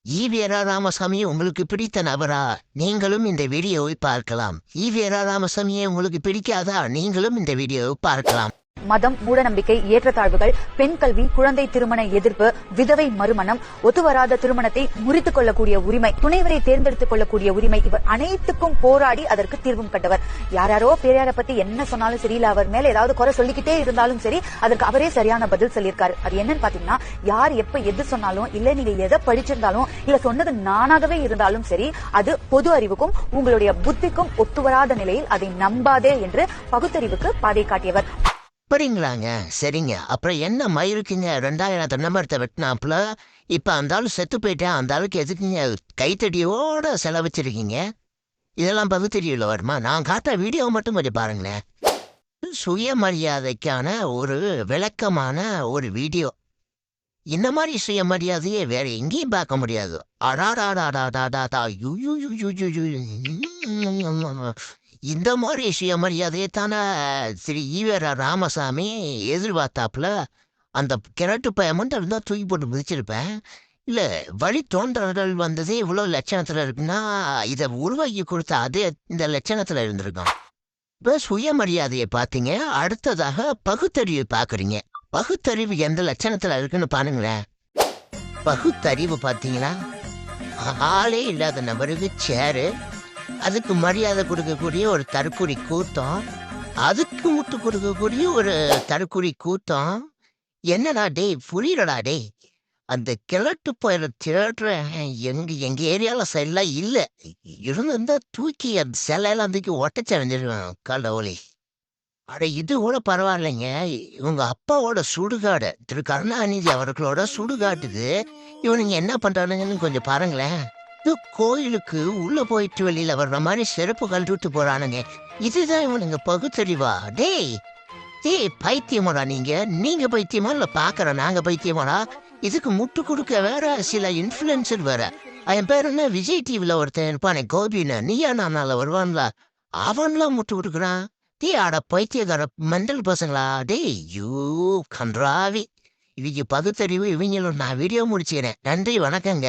ஈவேரா ராமசாமி உங்களுக்கு பிடித்த நபரா? நீங்களும் இந்த வீடியோவை பார்க்கலாம். ஈவேரா ராமசாமியை உங்களுக்கு பிடிக்காதா? நீங்களும் இந்த வீடியோவை பார்க்கலாம். மதம், மூடநம்பிக்கை, ஏற்றத்தாழ்வுகள், பெண் கல்வி, குழந்தை திருமண எதிர்ப்பு, விதவை மறுமணம், ஒத்துவராத திருமணத்தை முறித்துக் கொள்ளக்கூடிய உரிமை, துணைவரை தேர்ந்தெடுத்துக் கொள்ளக்கூடிய உரிமை, இவர் அனைத்துக்கும் போராடி அதற்கு தீர்வும் கண்டவர். யாரோ பெரியாரை பத்தி என்ன சொன்னாலும் சரி, இல்ல அவர் மேல ஏதாவது குறை சொல்லிக்கிட்டே இருந்தாலும் சரி, அதற்கு அவரே சரியான பதில் சொல்லியிருக்காரு. அது என்னன்னு பாத்தீங்கன்னா, யார் எப்ப எது சொன்னாலும், இல்ல நீங்க எதை படிச்சிருந்தாலும், இல்ல சொன்னது நானாகவே இருந்தாலும் சரி, அது பொது அறிவுக்கும் உங்களுடைய புத்திக்கும் ஒத்துவராத நிலையில் அதை நம்பாதே என்று பகுத்தறிவுக்கு பாதை காட்டியவர். அப்படிங்களாங்க, சரிங்க. அப்புறம் என்ன மயிருக்குங்க 2000 நம்பரத்தை வெட்டினாப்புல? இப்ப அந்த ஆளு செத்து போயிட்டேன், அந்த ஆளுக்கு எதுக்குங்க கைத்தடியோட செலவச்சிருக்கீங்க? இதெல்லாம் பகுத்தறிவுல வருமா? நான் காட்டுற வீடியோ மட்டும் கொஞ்சம் பாருங்களேன். சுயமரியாதைக்கான ஒரு விளக்கமான ஒரு வீடியோ. இந்த மாதிரி சுயமரியாதையே வேற எங்கேயும் பார்க்க முடியாது. அடாடாடாடாடாடா இந்த மாதிரி சுயமரியாதையை தானே திரு ஈவேரா ராமசாமி எதிர்பார்த்தாப்புல. அந்த கிழட்டு பயமன்ட்டு இருந்தால் தூக்கி போட்டு மிதிச்சிருப்பேன். இல்லை, வழி தோன்றல் வந்ததே இவ்வளோ லட்சணத்தில் இருக்குன்னா இதை உருவாக்கி கொடுத்த அதே இந்த லட்சணத்தில் இருந்திருக்கும். இப்போ சுயமரியாதையை பார்த்தீங்க, அடுத்ததாக பகுத்தறிவு பார்க்குறீங்க. பகுத்தறிவு எந்த லட்சணத்தில் இருக்குன்னு பாருங்களேன். பகுத்தறிவு பார்த்தீங்களா, ஆளே இல்லாத நபருக்கு சேரு, அதுக்கு மரியாதை கொடுக்கக்கூடிய ஒரு தற்குறி கூட்டம், அதுக்கு முட்டு கொடுக்கக்கூடிய ஒரு தற்குறி கூட்டம். என்னடா டேய், புரியலடா டேய். அந்த கிழட்டு போயிட தேடுற எங்க ஏரியாவில் சைடெலாம் இல்லை. இருந்திருந்தா தூக்கி அந்த சிலையெல்லாம் தூக்கி ஒட்டச்சடைஞ்சிருவேன் கடவுளே. அட இது கூட பரவாயில்லைங்க. இவங்க அப்பாவோட சுடுகாடு, திரு கருணாநிதி அவர்களோட சுடுகாட்டுது. இவனுங்க என்ன பண்றானுங்கன்னு கொஞ்சம் பாருங்களேன். இது கோயிலுக்கு உள்ள போயிட்டு வெளியில வர்ற மாதிரி செருப்பு கழட்டு போறானுங்க. இதுதான் இவனுங்க பகுத்தறிவா? டேய் டேய், பைத்தியமாடா நீங்க? நீங்க பைத்தியமா இல்ல பாக்குற நாங்க பைத்தியமாடா? இதுக்கு முட்டு கொடுக்க வேற சில இன்ஃபுளுசர் வேற. என் பேர் என்ன, விஜய் டிவில ஒருத்தன் இருப்பானே கோபின்னு, நீயா நானால வருவான்ல, அவன்லாம் முட்டு கொடுக்குறான். டேய் ஆட பைத்தியக்கார மெண்டல் பசங்களா டேய், யூ கன்றாவி. இவங்க பகுத்தறிவு இவங்களும். நான் வீடியோ முடிச்சுக்கிறேன். நன்றி, வணக்கங்க.